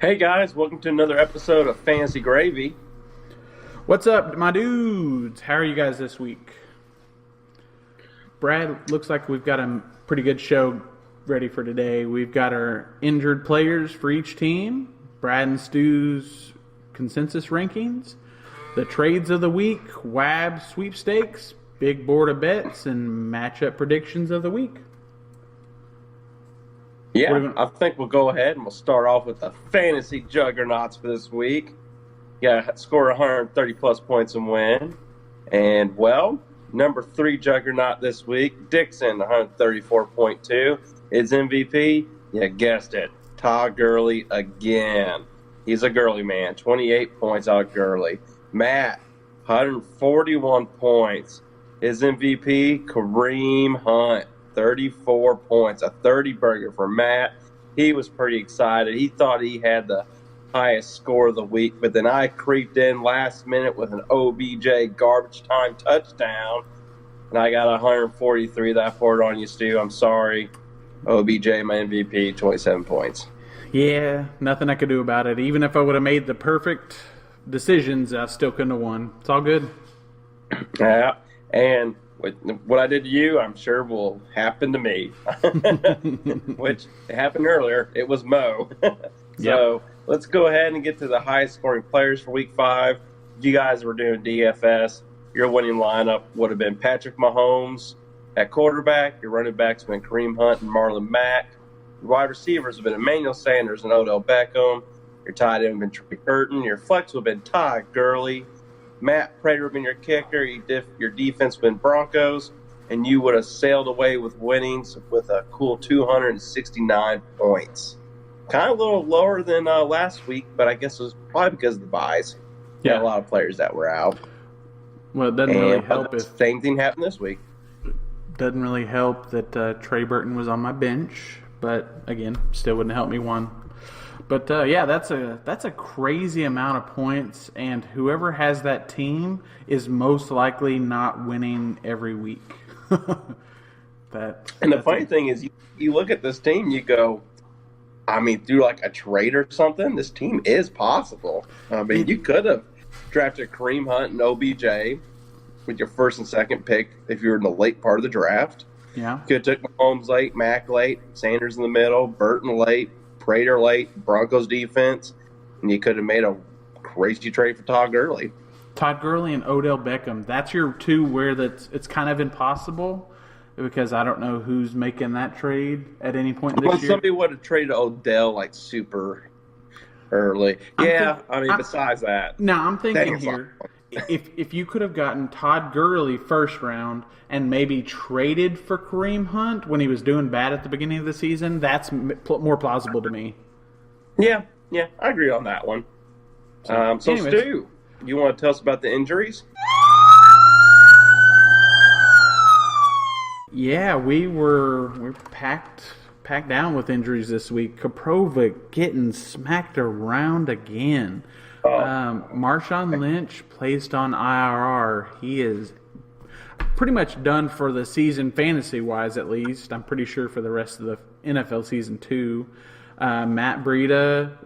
Hey guys, welcome to another episode of Fantasy Gravy. What's up, my dudes? How are you guys this week? Brad, looks like we've got a pretty good show ready for today. We've got our injured players for each team, Brad and Stu's consensus rankings, the trades of the week, WAB sweepstakes, big board of bets, and matchup predictions of the week. Yeah, I think we'll go ahead and we'll start off with the fantasy juggernauts for this week. Yeah, score 130 plus points and win. And, well, number 3 juggernaut this week, Dixon, 134.2. His MVP, you guessed it, Todd Gurley again. He's a Gurley man, 28 points out of Gurley. Matt, 141 points. His MVP, Kareem Hunt. 34 points, a 30 burger for Matt. He was pretty excited. He thought he had the highest score of the week, but then I creeped in last minute with an OBJ garbage time touchdown, and I got 143 that I poured on you, Stu. I'm sorry. OBJ, my MVP, 27 points. Yeah, nothing I could do about it. Even if I would have made the perfect decisions, I still couldn't have won. It's all good. Yeah, and what I did to you, I'm sure will happen to me, which happened earlier. It was Mo. So Let's go ahead and get to the highest scoring players for week 5. If you guys were doing DFS, your winning lineup would have been Patrick Mahomes at quarterback. Your running backs have been Kareem Hunt and Marlon Mack. Your wide receivers have been Emmanuel Sanders and Odell Beckham. Your tight end would have been Trey Burton. Your flex would have been Todd Gurley. Matt Prater would have been your kicker. Your defense would have been Broncos. And you would have sailed away with winnings with a cool 269 points. Kind of a little lower than last week, but I guess it was probably because of the buys. Yeah, a lot of players that were out. Well, it doesn't really help if same thing happened this week. Doesn't really help that Trey Burton was on my bench, but again, still wouldn't help me one. But that's a crazy amount of points, and whoever has that team is most likely not winning every week. And the funny thing is, you look at this team, you go, I mean, through like a trade or something, this team is possible. I mean, you could have drafted Kareem Hunt and OBJ with your first and second pick if you were in the late part of the draft. Yeah. Could have took Mahomes late, Mack late, Sanders in the middle, Burton late, Prater late, Broncos defense, and you could have made a crazy trade for Todd Gurley. Todd Gurley and Odell Beckham. That's your two where it's kind of impossible because I don't know who's making that trade at any point this year. Somebody would have traded Odell like super early. Besides that. Now, I'm thinking here, if you could have gotten Todd Gurley first round and maybe traded for Kareem Hunt when he was doing bad at the beginning of the season, that's more plausible to me. Yeah, I agree on that one. So Stu, you want to tell us about the injuries? Yeah, we're packed down with injuries this week. Koprovic getting smacked around again. Marshawn Lynch placed on IRR. He is pretty much done for the season, fantasy-wise at least. I'm pretty sure for the rest of the NFL season too. Matt Breida,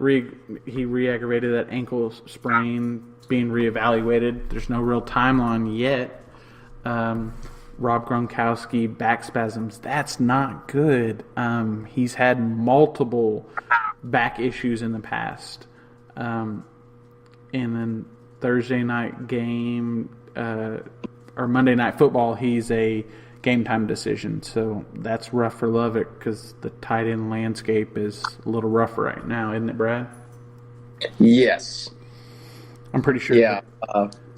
he re-aggravated that ankle sprain, being reevaluated. There's no real timeline yet. Rob Gronkowski, back spasms. That's not good. He's had multiple back issues in the past. And then Thursday night game, or Monday Night Football, he's a game time decision. So that's rough for Lovick because the tight end landscape is a little rough right now, isn't it, Brad? Yes. I'm pretty sure. Yeah,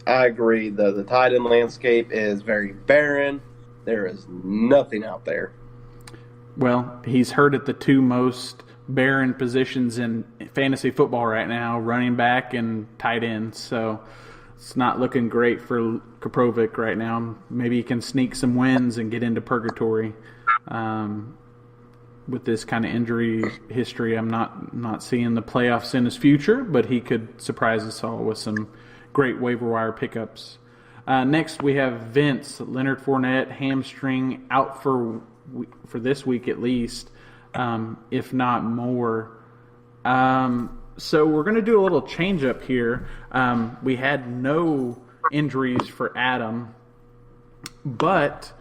I agree. The tight end landscape is very barren. There is nothing out there. Well, he's hurt at the two most barren positions in fantasy football right now, running back and tight end. So it's not looking great for Koprovic right now. Maybe he can sneak some wins and get into purgatory. With this kind of injury history, I'm not seeing the playoffs in his future, but he could surprise us all with some great waiver wire pickups. Next, we have Vince, Leonard Fournette, hamstring out for this week at least, if not more. So we're going to do a little change up here. We had no injuries for Adam, but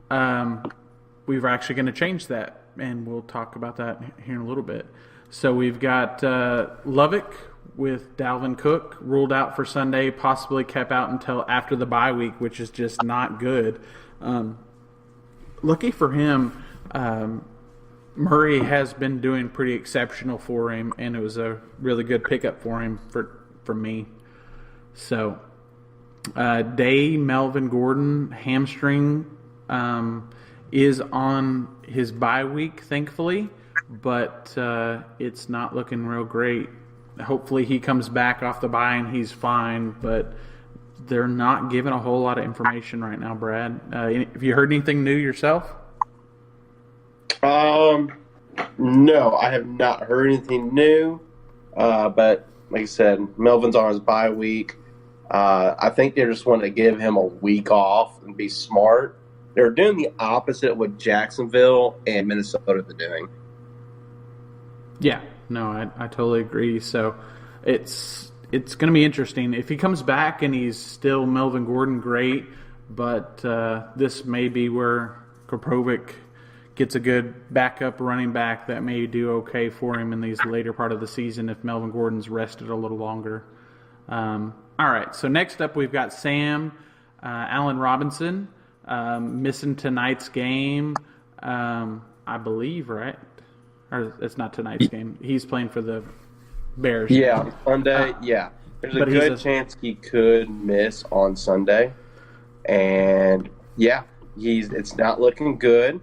we're actually going to change that, and we'll talk about that here in a little bit. So we've got Lovick with Dalvin Cook ruled out for Sunday, possibly kept out until after the bye week, which is just not good. Lucky for him, Murray has been doing pretty exceptional for him, and it was a really good pickup for him for me. So, Melvin Gordon hamstring is on his bye week, thankfully, but it's not looking real great. Hopefully he comes back off the bye and he's fine, but they're not giving a whole lot of information right now, Brad. Have you heard anything new yourself? No, I have not heard anything new. But like I said, Melvin's on his bye week. I think they just want to give him a week off and be smart. They're doing the opposite of what Jacksonville and Minnesota are doing. Yeah, no, I totally agree. So it's going to be interesting. If he comes back and he's still Melvin Gordon, great. But this may be where Koprovic gets a good backup running back that may do okay for him in these later part of the season if Melvin Gordon's rested a little longer. All right, so next up we've got Sam Allen Robinson missing tonight's game, I believe, right? Or it's not tonight's game. He's playing for the Bears. Yeah, on Sunday, yeah. There's a good chance he could miss on Sunday. And, yeah, it's not looking good.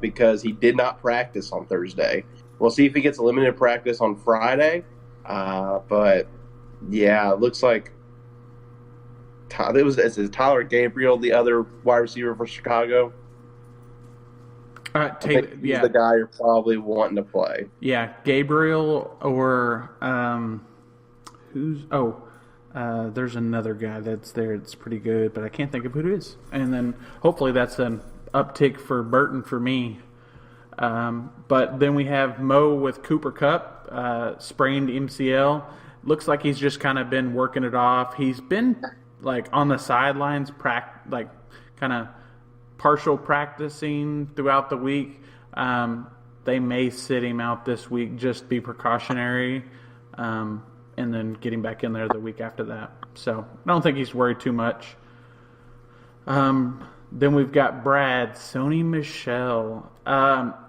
Because he did not practice on Thursday. We'll see if he gets limited practice on Friday. But, yeah, it looks like is Tyler Gabriel the other wide receiver for Chicago? He's the guy you're probably wanting to play. Yeah, Gabriel or there's another guy that's there that's pretty good, but I can't think of who it is. And then hopefully that's an uptick for Burton for me. But then we have Mo with Cooper Kupp, sprained MCL. Looks like he's just kind of been working it off. He's been like on the sidelines, kind of partial practicing throughout the week. They may sit him out this week, just be precautionary, and then get him back in there the week after that. So I don't think he's worried too much. Then we've got Brad, Sony Michel.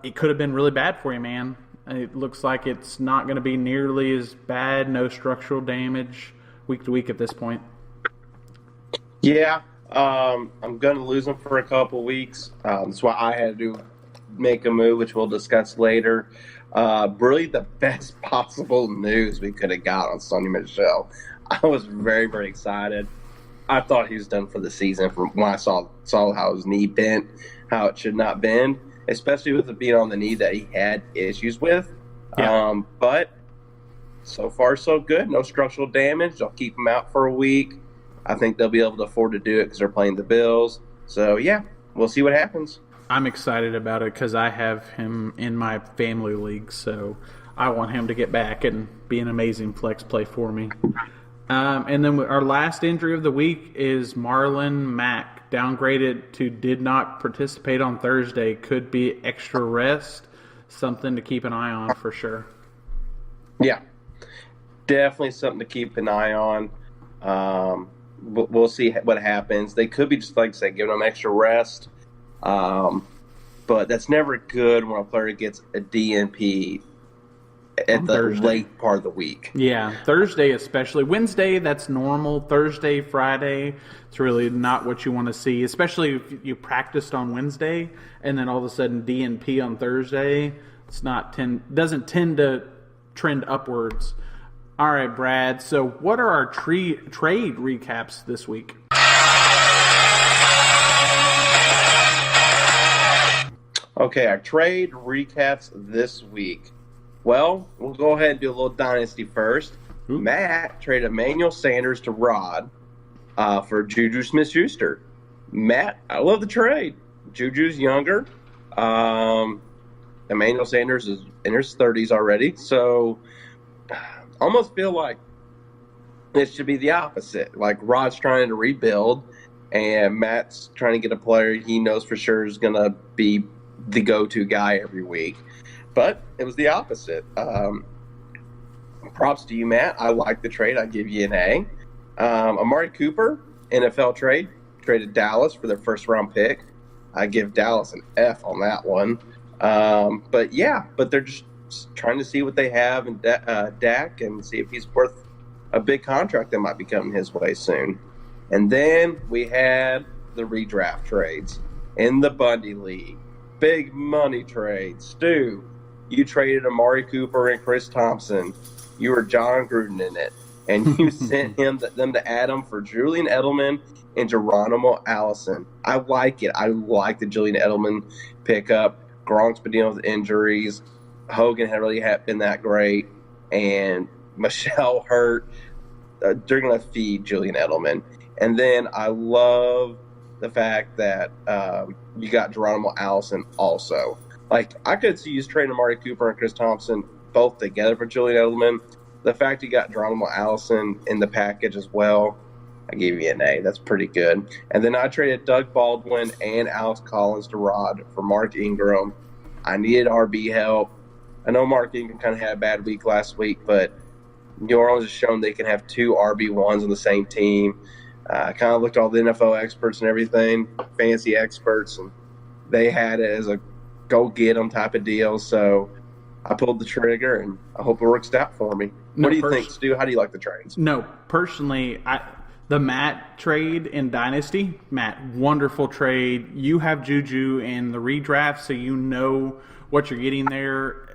It could have been really bad for you, man. It looks like it's not going to be nearly as bad. No structural damage week to week at this point. Yeah, I'm going to lose him for a couple weeks. That's why I had to make a move, which we'll discuss later. Really the best possible news we could have got on Sony Michel. I was very, very excited. I thought he was done for the season from when I saw how his knee bent, how it should not bend, especially with it being on the knee that he had issues with. Yeah. But so far, so good. No structural damage. They'll keep him out for a week. I think they'll be able to afford to do it because they're playing the Bills. So, yeah, we'll see what happens. I'm excited about it because I have him in my family league, so I want him to get back and be an amazing flex play for me. And then our last injury of the week is Marlon Mack, downgraded to did not participate on Thursday. Could be extra rest, something to keep an eye on for sure. Yeah, definitely something to keep an eye on. We'll see what happens. They could be just, like I said, giving them extra rest. But that's never good when a player gets a DNP at the late part of the week. Yeah, Thursday especially. Wednesday, that's normal. Thursday, Friday, it's really not what you want to see, especially if you practiced on Wednesday and then all of a sudden DNP on Thursday. Doesn't tend to trend upwards. All right, Brad. So what are our trade recaps this week? Okay, our trade recaps this week. Well, we'll go ahead and do a little dynasty first. Ooh. Matt traded Emmanuel Sanders to Rod for Juju Smith-Schuster. Matt, I love the trade. Juju's younger. Emmanuel Sanders is in his 30s already. So almost feel like it should be the opposite. Like Rod's trying to rebuild, and Matt's trying to get a player he knows for sure is going to be the go-to guy every week. But it was the opposite. Props to you, Matt. I like the trade. I give you an A. Amari Cooper, NFL trade, traded Dallas for their first-round pick. I give Dallas an F on that one. But they're just trying to see what they have in Dak and see if he's worth a big contract that might be coming his way soon. And then we had the redraft trades in the Bundy League. Big money trades. Stu, you traded Amari Cooper and Chris Thompson. You were John Gruden in it. And you sent them to Adam for Julian Edelman and Geronimo Allison. I like it. I like the Julian Edelman pickup. Gronk's been dealing with injuries. Hogan had really been that great. And Michelle hurt. They're going to feed Julian Edelman. And then I love the fact that you got Geronimo Allison also. Like, I could see you trading Amari Cooper and Chris Thompson both together for Julian Edelman. The fact you got Geronimo Allison in the package as well, I gave you an A. That's pretty good. And then I traded Doug Baldwin and Alex Collins to Rod for Mark Ingram. I needed RB help. I know Mark Ingram kind of had a bad week last week, but New Orleans has shown they can have two RB1s on the same team. I kind of looked at all the NFL experts and everything, fantasy experts, and they had it as a go-get-them type of deal. So I pulled the trigger, and I hope it works out for me. What do you think, Stu? How do you like the trades? No, personally, the Matt trade in Dynasty, Matt, wonderful trade. You have Juju in the redraft, so you know what you're getting there.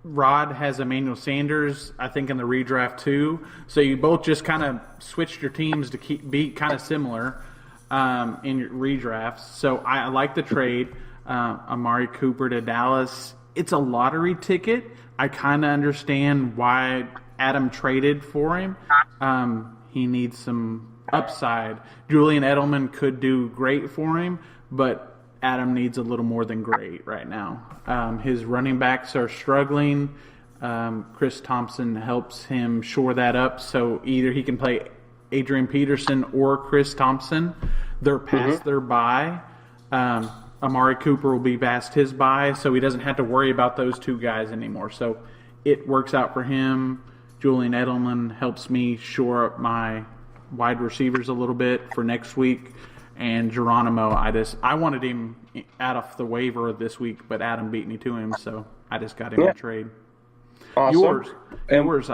Rod has Emmanuel Sanders, I think, in the redraft too. So you both just kind of switched your teams to be kind of similar in your redrafts. So I like the trade. Amari Cooper to Dallas. It's a lottery ticket. I kind of understand why Adam traded for him. He needs some upside. Julian Edelman could do great for him, but Adam needs a little more than great right now. His running backs are struggling. Chris Thompson helps him shore that up, so either he can play Adrian Peterson or Chris Thompson. They're past their bye. Amari Cooper will be past his bye, so he doesn't have to worry about those two guys anymore. So it works out for him. Julian Edelman helps me shore up my wide receivers a little bit for next week. And Geronimo, I wanted him out of the waiver this week, but Adam beat me to him, so I just got him in trade. Awesome. Yours.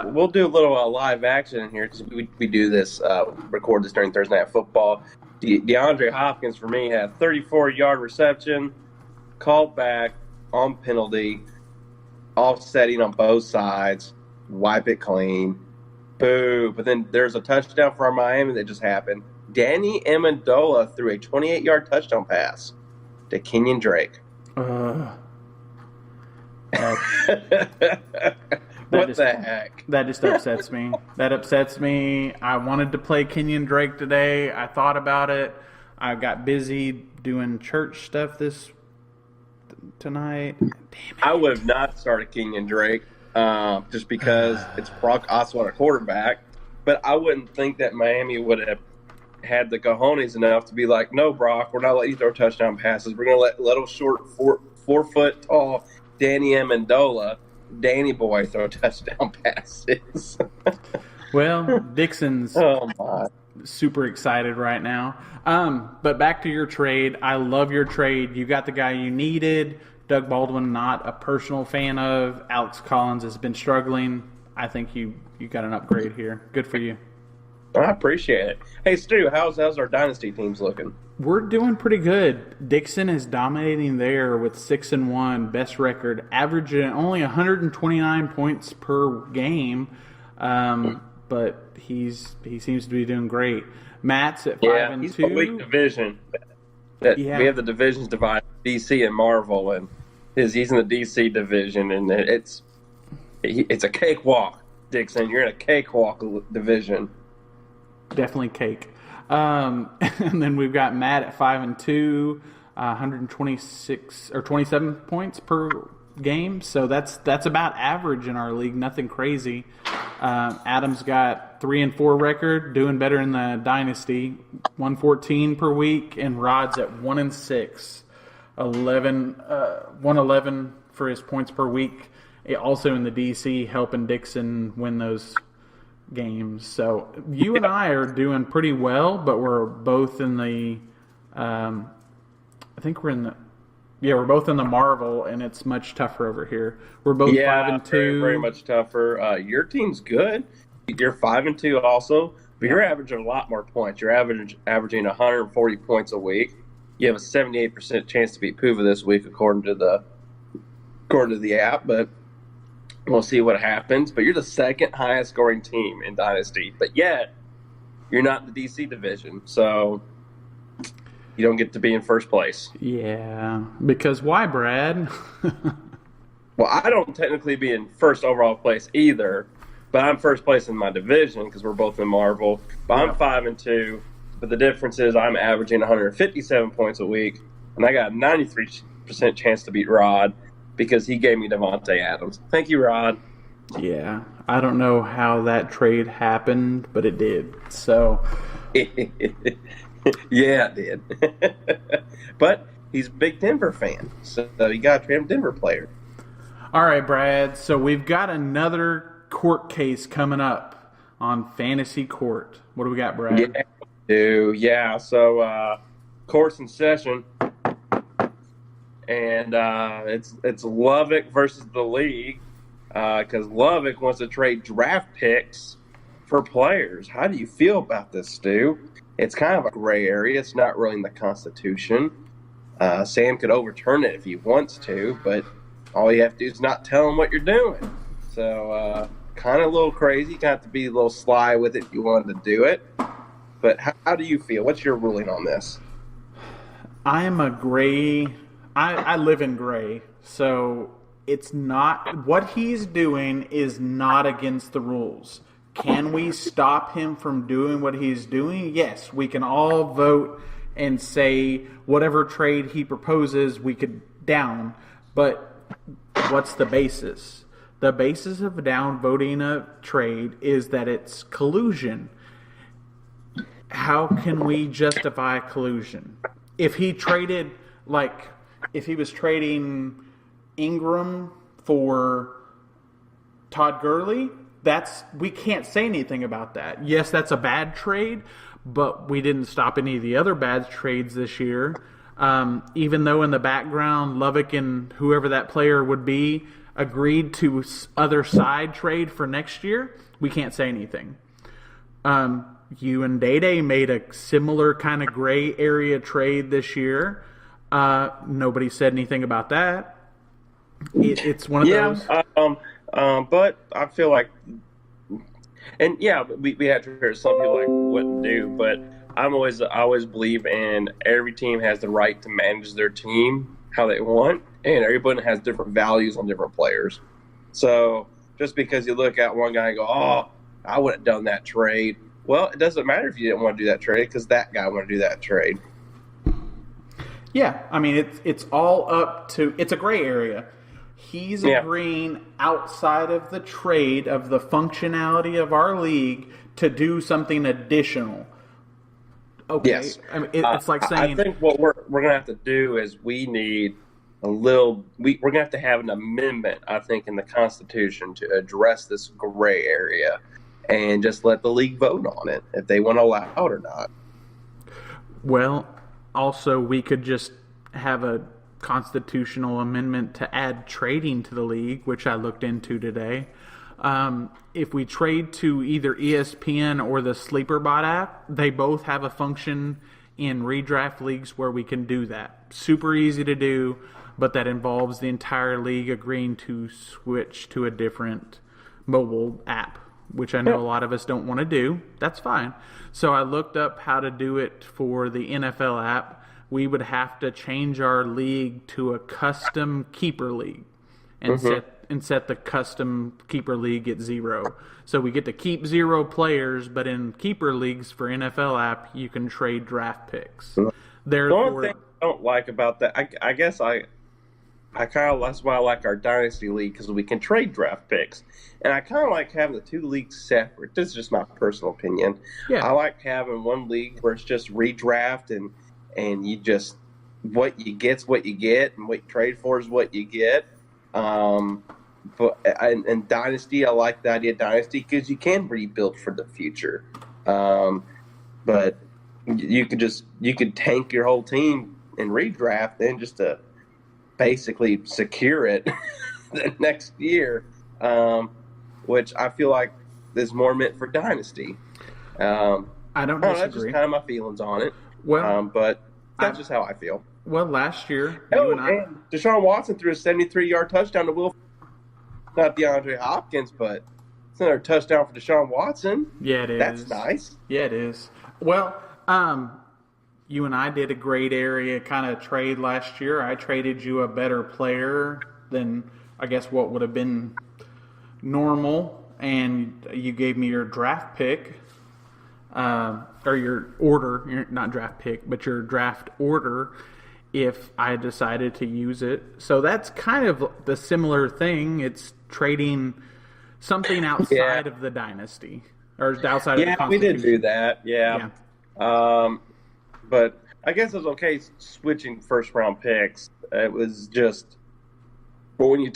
We'll do a little live action in here because we do this, record this during Thursday Night Football. DeAndre Hopkins, for me, had 34-yard reception, called back on penalty, offsetting on both sides, wipe it clean. Boo. But then there's a touchdown for Miami that just happened. Danny Amendola threw a 28-yard touchdown pass to Kenyon Drake. What the heck? That just upsets me. That upsets me. I wanted to play Kenyon Drake today. I thought about it. I got busy doing church stuff tonight. Damn it. I would have not started Kenyon Drake just because it's Brock Osweiler quarterback. But I wouldn't think that Miami would have had the cojones enough to be like, no, Brock, we're not letting you throw touchdown passes. We're going to let little short 4 foot tall Danny Amendola, Danny boy, throw touchdown passes. Well, Dixon's super excited right now. But back to your trade. I love your trade. You got the guy you needed. Doug Baldwin, not a personal fan of. Alex Collins has been struggling. I think you got an upgrade here. Good for you. I appreciate it. Hey, Stu, how's our dynasty teams looking? We're doing pretty good. Dixon is dominating there with 6-1, best record, averaging only 129 points per game. But he seems to be doing great. Matt's at 5-2. He's a weak division. We have the divisions divided, DC and Marvel, and he's in the DC division, and it's a cakewalk. Dixon, you're in a cakewalk division. Definitely cake. And then we've got Matt at 5-2, 126 or 27 points per game. So that's about average in our league. Nothing crazy. Adam's got 3-4 record, doing better in the dynasty, 114 per week, and Rod's at 1-6, 111 for his points per week. Also in the DC, helping Dixon win those games. So you and I are doing pretty well, but we're both in the. I think we're in the. Yeah, we're both in the Marvel, and it's much tougher over here. We're both 5-2. Very, very much tougher. Your team's good. You're 5-2 also, but you're averaging a lot more points. You're averaging 140 points a week. You have a 78% chance to beat Puva this week, according to the app. But we'll see what happens. But you're the second highest scoring team in Dynasty, but yet you're not in the DC division, so you don't get to be in first place. Yeah, because why, Brad? Well, I don't technically be in first overall place either, but I'm first place in my division because we're both in Marvel. But I'm 5-2, but the difference is I'm averaging 157 points a week, and I got a 93% chance to beat Rod because he gave me Devontae Adams. Thank you, Rod. Yeah, I don't know how that trade happened, but it did. So... Yeah, it did. But he's a big Denver fan, so you got to trade him Denver player. All right, Brad. So we've got another court case coming up on Fantasy Court. What do we got, Brad? Yeah. So court's in session, and it's Lovick versus the league because Lovick wants to trade draft picks for players. How do you feel about this, Stu? It's kind of a gray area. It's not really in the Constitution. Sam could overturn it if he wants to, but all you have to do is not tell him what you're doing. So kind of a little crazy. You have to be a little sly with it if you wanted to do it. But how do you feel? What's your ruling on this? I am a gray. I live in gray. So it's not – what he's doing is not against the rules. Can we stop him from doing what he's doing? Yes, we can all vote and say whatever trade he proposes we could down. But what's the basis? The basis of down voting a trade is that it's collusion. How can we justify collusion? If he traded, if he was trading Ingram for Todd Gurley, we can't say anything about that. Yes, that's a bad trade, but we didn't stop any of the other bad trades this year. Even though in the background, Lovick and whoever that player would be agreed to other side trade for next year, we can't say anything. You and Day made a similar kind of gray area trade this year. Nobody said anything about that. It's one of those. But I feel like, and yeah, we have to hear some people wouldn't do, but I always believe in every team has the right to manage their team how they want, and everybody has different values on different players. So just because you look at one guy and go, oh, I wouldn't have done that trade. Well, it doesn't matter if you didn't want to do that trade because that guy wanted to do that trade. Yeah, I mean, it's all up to – it's a gray area. He's agreeing outside of the trade of the functionality of our league to do something additional. Okay. Yes. I mean, it's like saying... I think what we're going to have to do is we need a little... We're going to have to have an amendment, I think, in the Constitution to address this gray area and just let the league vote on it if they want to allow it or not. Well, also, we could just have a constitutional amendment to add trading to the league, which I looked into today. If we trade to either ESPN or the SleeperBot app, they both have a function in redraft leagues where we can do that. Super easy to do, but that involves the entire league agreeing to switch to a different mobile app, which I know a lot of us don't want to do. That's fine. So I looked up how to do it for the NFL app. We would have to change our league to a custom keeper league and set the custom keeper league at 0. So we get to keep 0 players, but in keeper leagues for NFL app, you can trade draft picks. The only thing I don't like about that, I guess that's why I like our dynasty league, because we can trade draft picks, and I kind of like having the two leagues separate. This is just my personal opinion. Yeah. I like having one league where it's just redraft, and you just what you get's what you get, and what you trade for is what you get. But and dynasty, I like the idea of dynasty because you can rebuild for the future. But you could tank your whole team and redraft then just to basically secure it the next year, which I feel like is more meant for dynasty. I don't disagree. That's just kind of my feelings on it. Well, but that's just how I feel. Well, last year, and Deshaun Watson threw a 73-yard touchdown to Will. Not DeAndre Hopkins, but it's another touchdown for Deshaun Watson. Yeah, it is. That's nice. Yeah, it is. Well, you and I did a great area kind of trade last year. I traded you a better player than, I guess, what would have been normal, and you gave me your draft pick, or your order, not draft pick, but your draft order if I decided to use it. So that's kind of the similar thing. It's trading something outside of the dynasty, or outside of the Constitution. We did do that, yeah. But I guess it was okay switching first-round picks. It was just, but when you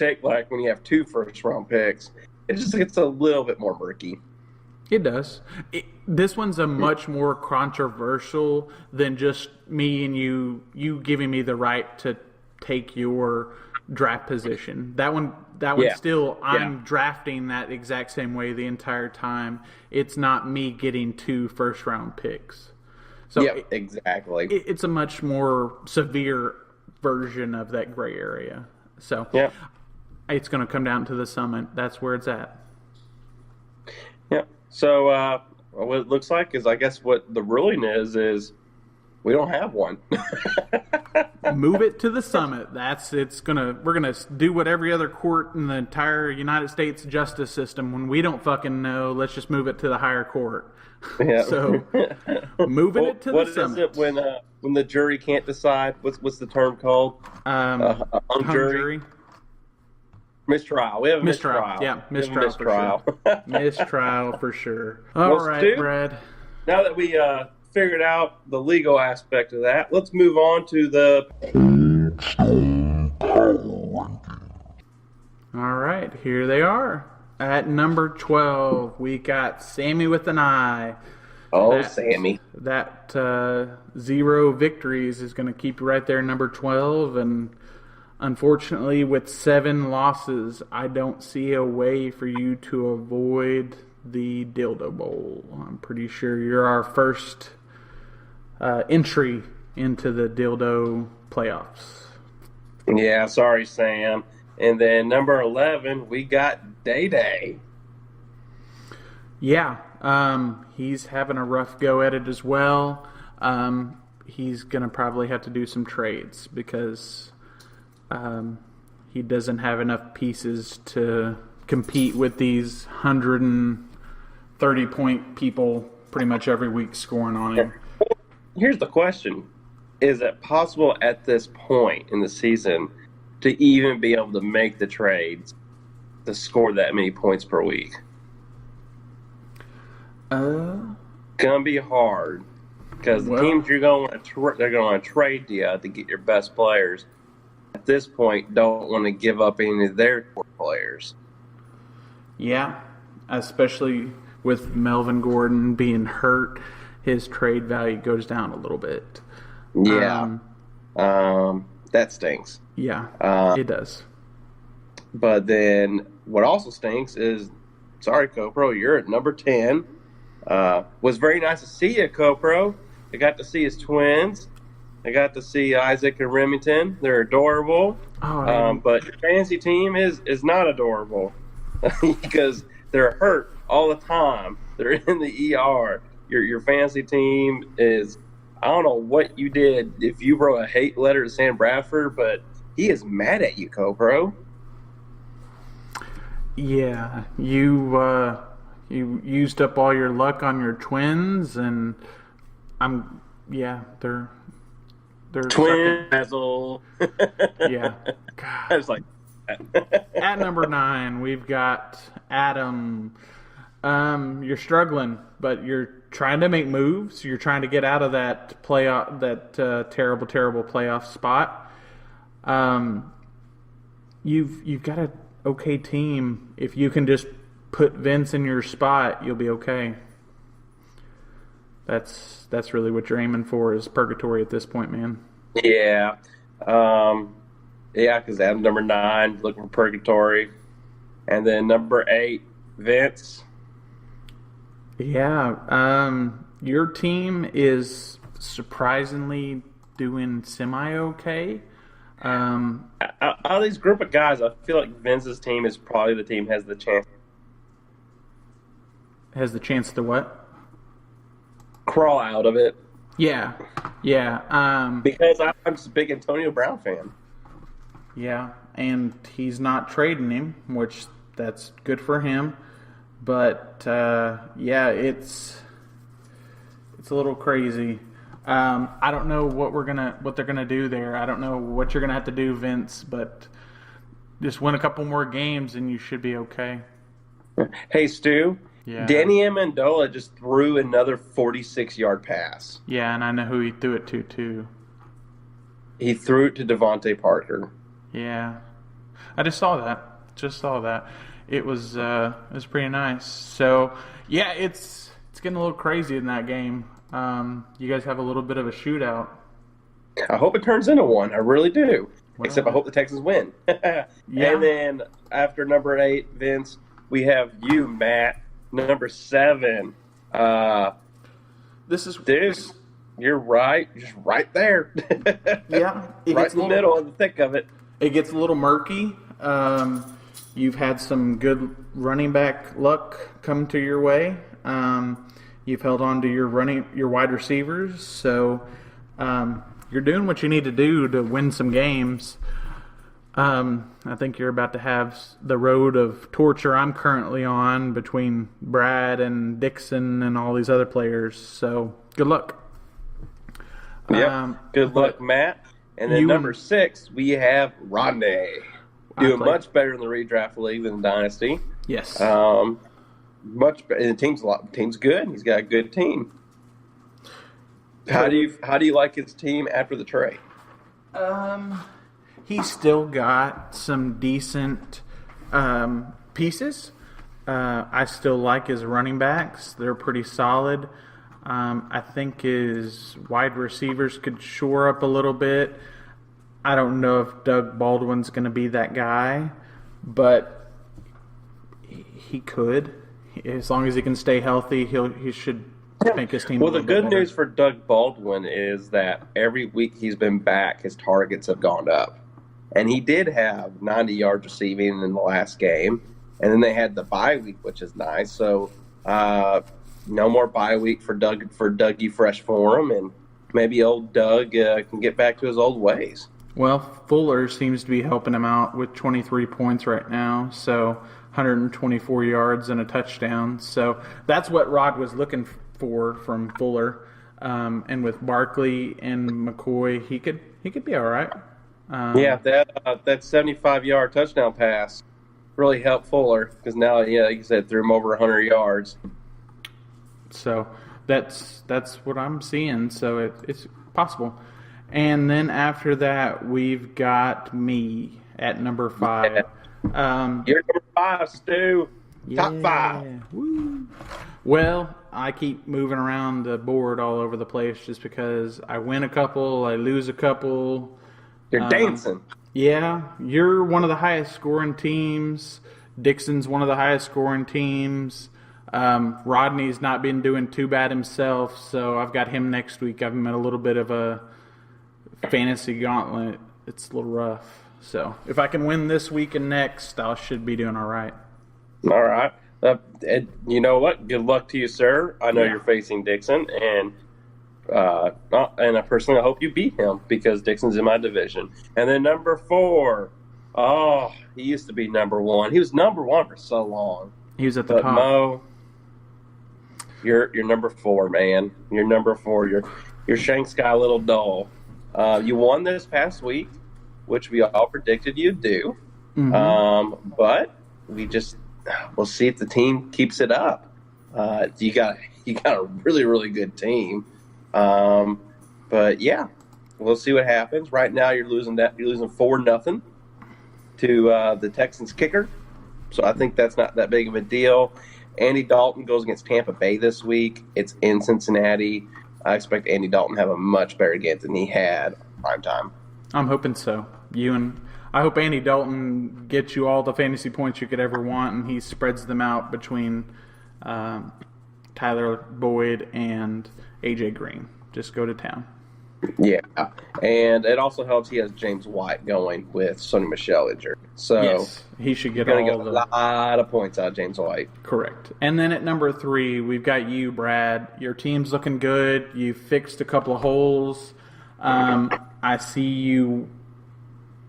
have two first-round picks, it just gets a little bit more murky. It does. This one's a much more controversial than just me and you giving me the right to take your draft position. That one still, I'm drafting that exact same way the entire time. It's not me getting two first-round picks. So exactly. It's a much more severe version of that gray area. So it's going to come down to the summit. That's where it's at. Yeah. So what it looks like is, I guess what the ruling is we don't have one. Move it to the summit. We're gonna do what every other court in the entire United States justice system. When we don't fucking know, let's just move it to the higher court. Yeah. So moving it to the summit. What is it when the jury can't decide? What's the term called? Hung jury. Mistrial. We have a mistrial. Yeah, mistrial. For sure. Mistrial for sure. All right, Stu, Brad. Now that we figured out the legal aspect of that, let's move on to the. All right, here they are. At number 12, we got Sammy with an I. Sammy. That 0 victories is going to keep you right there, number 12. And unfortunately, with 7 losses, I don't see a way for you to avoid the Dildo Bowl. I'm pretty sure you're our first entry into the Dildo playoffs. Yeah, sorry, Sam. And then number 11, we got Day. Yeah, he's having a rough go at it as well. He's going to probably have to do some trades because he doesn't have enough pieces to compete with these 130-point people pretty much every week scoring on him. Here's the question. Is it possible at this point in the season to even be able to make the trades to score that many points per week? Gonna be hard because the teams they're going to trade you to get your best players. At this point, don't want to give up any of their players. Yeah, especially with Melvin Gordon being hurt, his trade value goes down a little bit. Yeah, that stinks. Yeah, it does. But then what also stinks is, sorry, CoPro, you're at number 10. Was very nice to see you, CoPro. I got to see his twins. I got to see Isaac and Remington. They're adorable. But your fantasy team is not adorable because they're hurt all the time. They're in the ER. Your fantasy team is, I don't know what you did if you wrote a hate letter to Sam Bradford, but he is mad at you, CoPro. Yeah, you used up all your luck on your twins, and They're Twin Basil. Yeah. I was like, At number 9, we've got Adam. You're struggling, but you're trying to make moves. You're trying to get out of that playoff, that terrible playoff spot. You've got an okay team. If you can just put Vince in your spot, you'll be okay. That's really what you're aiming for, is purgatory at this point, man. yeah. Yeah, because Adam number 9, looking for purgatory. And then number 8, Vince. Yeah. Your team is surprisingly doing semi-okay. Out of these group of guys, I feel like Vince's team is probably the team has the chance. Has the chance to what? Crawl out of it. Yeah. Because I'm just a big Antonio Brown fan. Yeah, and he's not trading him, which that's good for him. But yeah, it's a little crazy. I don't know what they're gonna do there. I don't know what you're gonna have to do, Vince. But just win a couple more games, and you should be okay. Hey, Stu. Yeah. Danny Amendola just threw another 46-yard pass. Yeah, and I know who he threw it to too. He threw it to Devontae Parker. Yeah, I just saw that. It was pretty nice. So yeah, it's getting a little crazy in that game. You guys have a little bit of a shootout. I hope it turns into one. I really do. Well, Except I hope the Texans win. Yeah. And then after number 8, Vince, we have you, Matt, number 7. Dude, you're right. You're just right there. Yeah, right in the middle of the thick of it. It gets a little murky. You've had some good running back luck come to your way. You've held on to your wide receivers, so you're doing what you need to do to win some games. I think you're about to have the road of torture I'm currently on between Brad and Dixon and all these other players. So good luck. Yeah, good luck, Matt. And then number 6, we have Rodney. Doing much better in the redraft league than the Dynasty. Yes. Much better. And the team's good. He's got a good team. How do you like his team after the trade? He's still got some decent pieces. I still like his running backs. They're pretty solid. I think his wide receivers could shore up a little bit. I don't know if Doug Baldwin's going to be that guy, but he could. As long as he can stay healthy, he should make his team. Well, the good news for Doug Baldwin is that every week he's been back, his targets have gone up. And he did have 90 yards receiving in the last game. And then they had the bye week, which is nice. So no more bye week for Dougie Fresh for him. And maybe old Doug can get back to his old ways. Well, Fuller seems to be helping him out with 23 points right now. So 124 yards and a touchdown. So that's what Rod was looking for from Fuller. And with Barkley and McCoy, he could be all right. Yeah, that 75-yard touchdown pass really helped Fuller because now, yeah, like you said, threw him over 100 yards. So that's what I'm seeing. So it's possible. And then after that, we've got me at number 5. You're number 5, Stu. Yeah. Top 5. Woo. Well, I keep moving around the board all over the place just because I win a couple, I lose a couple. You're dancing. Yeah, you're one of the highest scoring teams. Dixon's one of the highest scoring teams. Rodney's not been doing too bad himself, so I've got him next week. I've been in a little bit of a fantasy gauntlet. It's a little rough. So if I can win this week and next, I should be doing all right. All right. You know what? Good luck to you, sir. I know you're facing Dixon, and I personally hope you beat him because Dixon's in my division. And then number 4. Oh, he used to be number 1. He was number 1 for so long. He was at the top. Mo, you're number 4, man. You're number 4. You're Shanks guy, a little dull. You won this past week, which we all predicted you'd do. But we'll see if the team keeps it up. You got a really, really good team. But yeah, we'll see what happens. Right now, you're losing 4-0 to the Texans kicker. So I think that's not that big of a deal. Andy Dalton goes against Tampa Bay this week. It's in Cincinnati. I expect Andy Dalton to have a much better game than he had prime time. I'm hoping so. I hope Andy Dalton gets you all the fantasy points you could ever want, and he spreads them out between Tyler Boyd and AJ Green. Just go to town. Yeah, and it also helps he has James White going with Sony Michel injured. So yes, he should get a lot of points out of James White. Correct. And then at number 3, we've got you, Brad. Your team's looking good. You fixed a couple of holes. I see you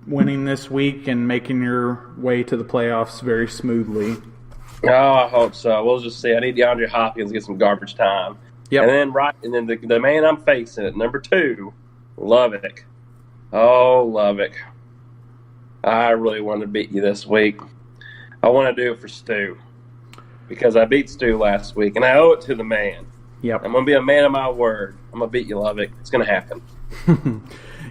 winning this week and making your way to the playoffs very smoothly. Oh, I hope so. We'll just see. I need DeAndre Hopkins to get some garbage time. Yep. And then the man I'm facing at number 2, Lubbock. Oh, Lubbock. I really want to beat you this week. I want to do it for Stu because I beat Stu last week, and I owe it to the man. Yep. I'm going to be a man of my word. I'm going to beat you, Lubbock. It's going to happen.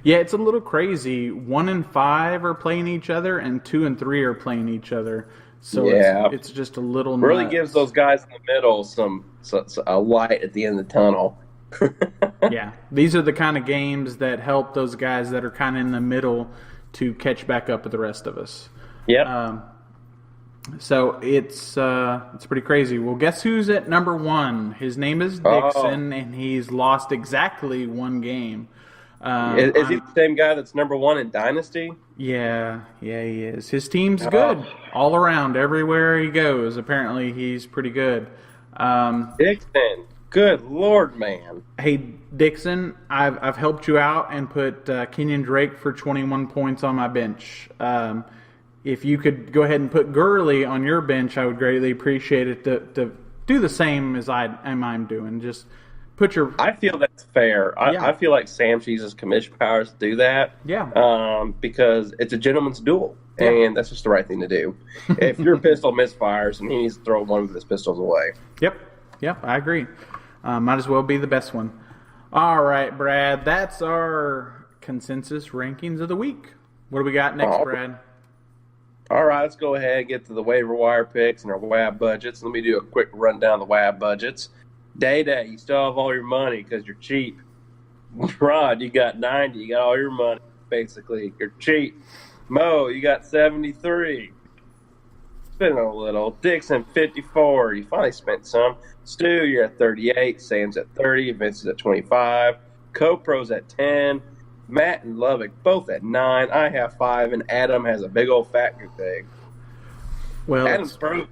Yeah, it's a little crazy. 1 and 5 are playing each other, and 2 and 3 are playing each other. So yeah, it's just a little really nuts. Gives those guys in the middle a light at the end of the tunnel. Yeah, these are the kind of games that help those guys that are kind of in the middle to catch back up with the rest of us. Yeah. So it's pretty crazy. Well, guess who's at number 1? His name is Dixon, and he's lost exactly 1 game. Is he the same guy that's number 1 in Dynasty? Yeah, he is. His team's good all around, everywhere he goes. Apparently, he's pretty good. Dixon, good Lord, man. Hey, Dixon, I've helped you out and put Kenyon Drake for 21 points on my bench. If you could go ahead and put Gurley on your bench, I would greatly appreciate it to do the same as I'm doing. Just put your. I feel that's fair. I feel like Sam uses commission powers to do that. Yeah. Because it's a gentleman's duel, and that's just the right thing to do. If your pistol misfires, and he needs to throw one of his pistols away. Yep, I agree. Might as well be the best one. All right, Brad, that's our consensus rankings of the week. What do we got next, Brad? All right, let's go ahead and get to the waiver wire picks and our WAB budgets. Let me do a quick rundown of the WAB budgets. Day, you still have all your money because you're cheap. Rod, you got 90. You got all your money, basically. You're cheap. Mo, you got 73. Spending a little. Dixon, 54. You finally spent some. Stu, you're at 38. Sam's at 30. Vince is at 25. CoPro's at 10. Matt and Lubbock both at 9. I have 5. And Adam has a big old fat good thing. Well, Adam's broke.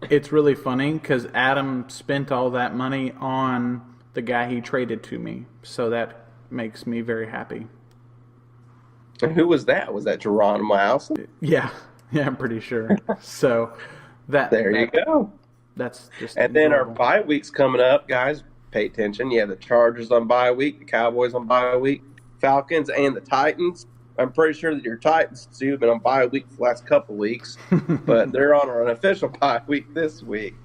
It's really funny because Adam spent all that money on the guy he traded to me. So that makes me very happy. And who was that? Was that Geronimo House? Yeah, I'm pretty sure. So there you go. That's just and then our bye week's coming up, guys. Pay attention. You have the Chargers on bye week, the Cowboys on bye week, Falcons, and the Titans. I'm pretty sure that your Titans too have been on bye week for the last couple weeks, but they're on an official bye week this week.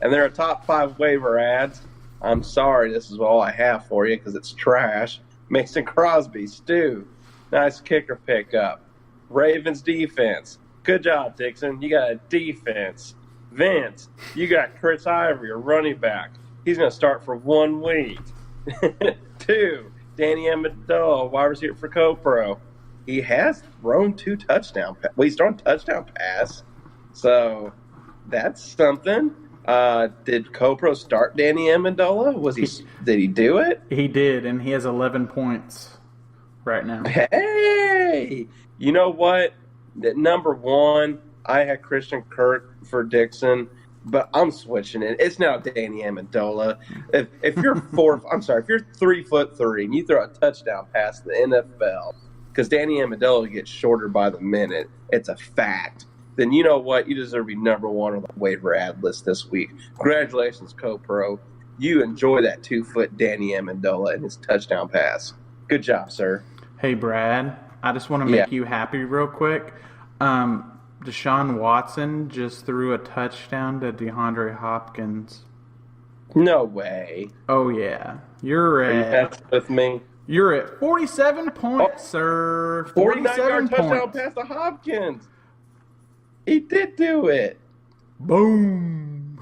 And they're a top 5 waiver ads. I'm sorry, this is all I have for you because it's trash. Mason Crosby, Stu, nice kicker pickup. Ravens defense. Good job, Dixon. You got a defense. Vince, you got Chris Ivory, a running back. He's going to start for 1 week. 2, Danny Amendola, wide receiver for CoPro. He has thrown 2 touchdown passes. Well, he's thrown touchdown pass. So that's something. Did CoPro start Danny Amendola? Did he do it? He did, and he has 11 points right now. Hey! You know what? At number 1, I had Christian Kirk for Dixon, but I'm switching it. It's now Danny Amendola. If you're if you're 3'3" and you throw a touchdown pass in the NFL, because Danny Amendola gets shorter by the minute, it's a fact, then you know what? You deserve to be number 1 on the waiver ad list this week. Congratulations, CoPro. You enjoy that 2-foot Danny Amendola and his touchdown pass. Good job, sir. Hey, Brad, I just want to Yeah. make you happy real quick. Deshaun Watson just threw a touchdown to DeAndre Hopkins. No way. Oh, yeah. You're Are you at messing with me? 47 points, Oh, sir. 49-yard 47 touchdown points. pass to Hopkins. He did do it. Boom.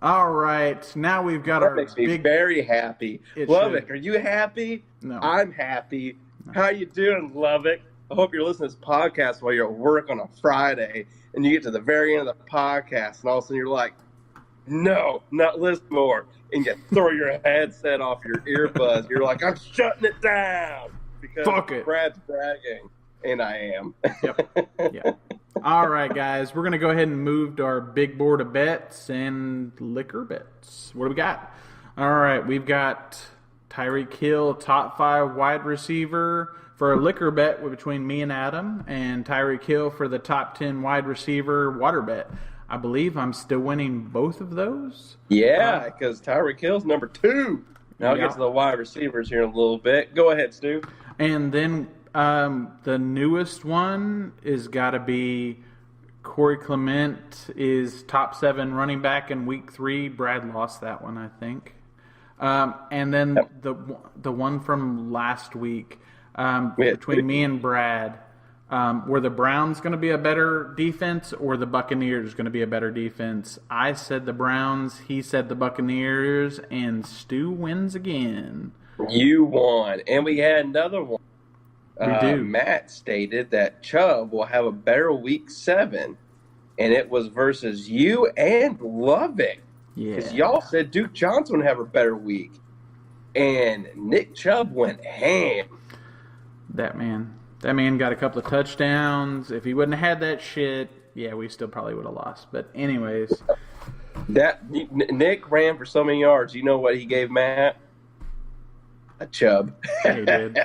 All right. Now we've got That our makes me big... very happy. It Lubbock, should. are you happy? No. I'm happy. How you doing, Lubbock? I hope you're listening to this podcast while you're at work on a Friday, and you get to the very end of the podcast, and all of a sudden you're like, no, not listen more. And you throw your headset off your earbuds. You're like, I'm shutting it down because Fuck it. Brad's bragging, and I am. Yep. Yep. All right, guys. We're going to go ahead and move to our big board of bets and liquor bets. What do we got? All right. We've got Tyreek Hill, top 5 wide receiver for a liquor bet between me and Adam, and Tyreek Hill for the top 10 wide receiver water bet. I believe I'm still winning both of those. Yeah, because Tyreek Hill's number 2. Now I'll get to the wide receivers here in a little bit. Go ahead, Stu. And then the newest one is got to be Corey Clement is top 7 running back in week 3. Brad lost that one, I think. And then the one from last week between me and Brad, were the Browns going to be a better defense or the Buccaneers going to be a better defense? I said the Browns, he said the Buccaneers, and Stu wins again. You won. And we had another one. We do. Matt stated that Chubb will have a better week 7, and it was versus you and Lubbock. Yeah. Because y'all said Duke Johnson would have a better week. And Nick Chubb went ham. That man got a couple of touchdowns. If he wouldn't have had that shit, yeah, we still probably would have lost. But anyways. Nick ran for so many yards. You know what he gave Matt? A Chubb. Yeah, he did.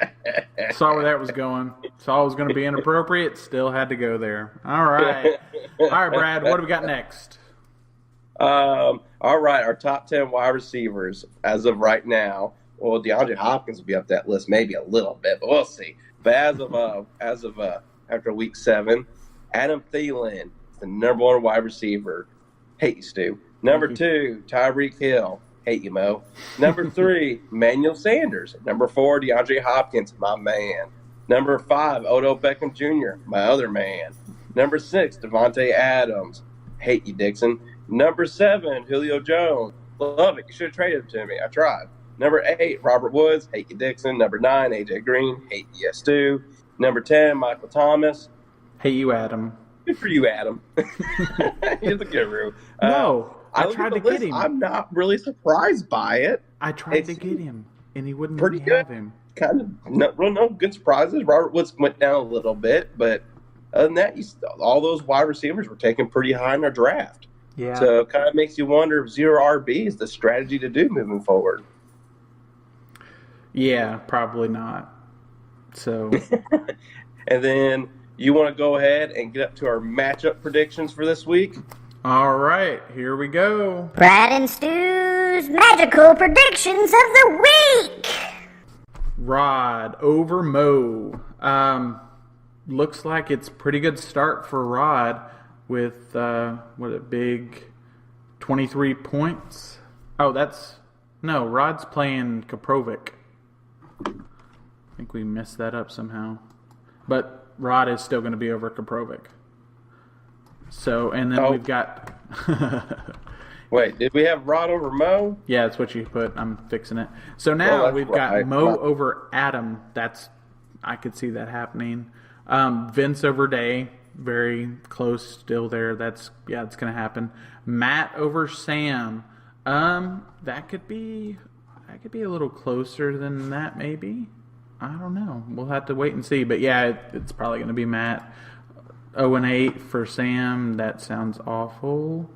Saw where that was going. Saw it was going to be inappropriate. Still had to go there. All right. All right, Brad, what do we got next? All right, our top 10 wide receivers as of right now. Well, DeAndre Hopkins will be up that list maybe a little bit, but we'll see. But as of after week 7, Adam Thielen is the number 1 wide receiver. Hate you, Stu. Number 2, Tyreek Hill. Hate you, Mo. Number 3, Emmanuel Sanders. Number 4, DeAndre Hopkins, my man. Number 5, Odell Beckham Jr., my other man. Number 6, Devontae Adams. Hate you, Dixon. Number 7, Julio Jones. Love it. You should have traded him to me. I tried. Number 8, Robert Woods. Hate you, Dixon. Number 9, A.J. Green. Hate you, Stu. Number 10, Michael Thomas. Hate you, Adam. Good for you, Adam. He's a guru. No, I tried to get him. I'm not really surprised by it. I tried to get him, and he wouldn't pretty let me have him. Kind of no good surprises. Robert Woods went down a little bit, but other than that, all those wide receivers were taken pretty high in their draft. Yeah. So it kind of makes you wonder if 0 RB is the strategy to do moving forward. Yeah, probably not. So. And then you want to go ahead and get up to our matchup predictions for this week? All right, here we go. Brad and Stu's magical predictions of the week. Rod over Mo. Looks like it's a pretty good start for Rod with big 23 points. Oh, Rod's playing Kaprovic. I think we messed that up somehow. But Rod is still going to be over Kaprovic. So, and then we've got... Wait, did we have Rod over Mo? Yeah, that's what you put. I'm fixing it. So now we've got Mo over Adam. I could see that happening. Vince over Day, very close still there. It's going to happen. Matt over Sam. That could be a little closer than that, maybe. I don't know. We'll have to wait and see. But yeah, it's probably going to be Matt. 0-8 for Sam. That sounds awful.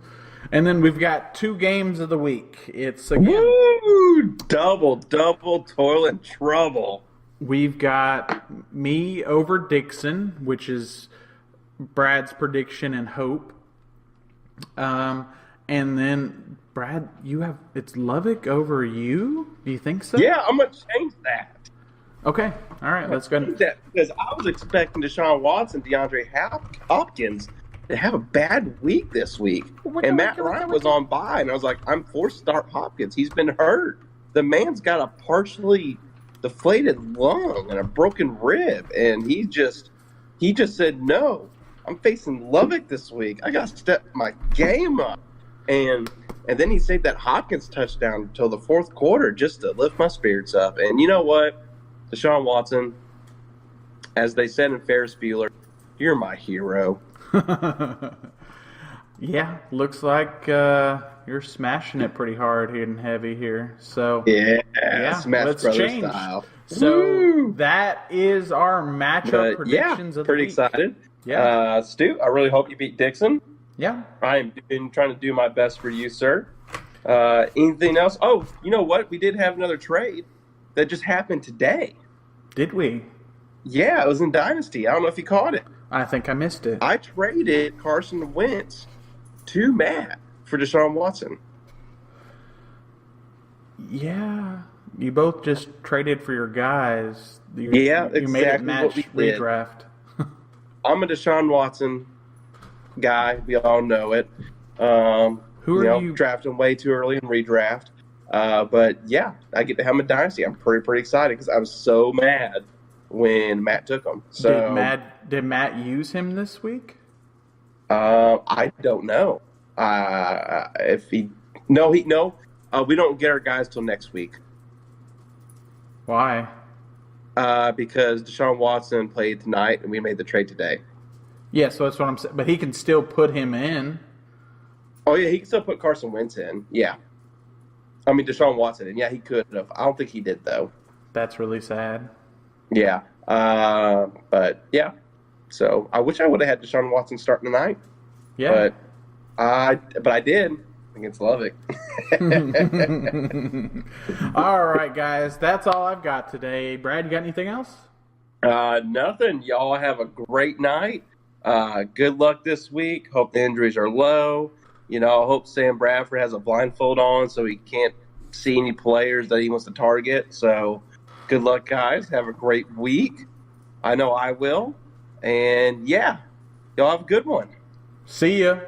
And then we've got 2 games of the week. It's again. Woo! Double toilet trouble. We've got me over Dixon, which is Brad's prediction and hope. And then Brad, it's Lubbock over you? Do you think so? Yeah, I'm gonna change that. Okay. All right. Let's go. Because I was expecting Deshaun Watson, DeAndre Hopkins to have a bad week this week. And Matt Ryan was on bye, and I was like, I'm forced to start Hopkins. He's been hurt. The man's got a partially deflated lung and a broken rib, and he just said, no, I'm facing Lubbock this week. I got to step my game up. And then he saved that Hopkins touchdown until the fourth quarter just to lift my spirits up. And you know what? Deshaun Watson, as they said in Ferris Bueller, you're my hero. Yeah, looks like you're smashing it pretty hard here and heavy here. So yeah, Smash let's Brothers change. style. So Woo! That is our matchup predictions of the pretty week. excited. Yeah, Stu, I really hope you beat Dixon. yeah. I am trying to do my best for you, sir. Anything else? Oh, you know what? We did have another trade that just happened today. Did we? Yeah, it was in Dynasty. I don't know if you caught it. I think I missed it. I traded Carson Wentz to Matt for Deshaun Watson. Yeah, you both just traded for your guys. You made it exactly match what we did. redraft. I'm a Deshaun Watson guy. We all know it. Who are you drafting way too early in redraft? But yeah, I get to have him in Dynasty. I'm pretty excited because I was so mad when Matt took him. So did Matt use him this week? I don't know. We don't get our guys till next week. Why? Because Deshaun Watson played tonight and we made the trade today. Yeah, so that's what I'm saying. But he can still put him in. Oh yeah, he can still put Carson Wentz in. Yeah. I mean Deshaun Watson in. Yeah, he could have. I don't think he did though. That's really sad. Yeah. But yeah. So I wish I would have had Deshaun Watson starting tonight. Yeah. But I did against Lubbock. All right, guys. That's all I've got today. Brad, you got anything else? Nothing. Y'all have a great night. Good luck this week. Hope the injuries are low. I hope Sam Bradford has a blindfold on so he can't see any players that he wants to target. So good luck, guys. Have a great week. I know I will. And, yeah, y'all have a good one. See ya.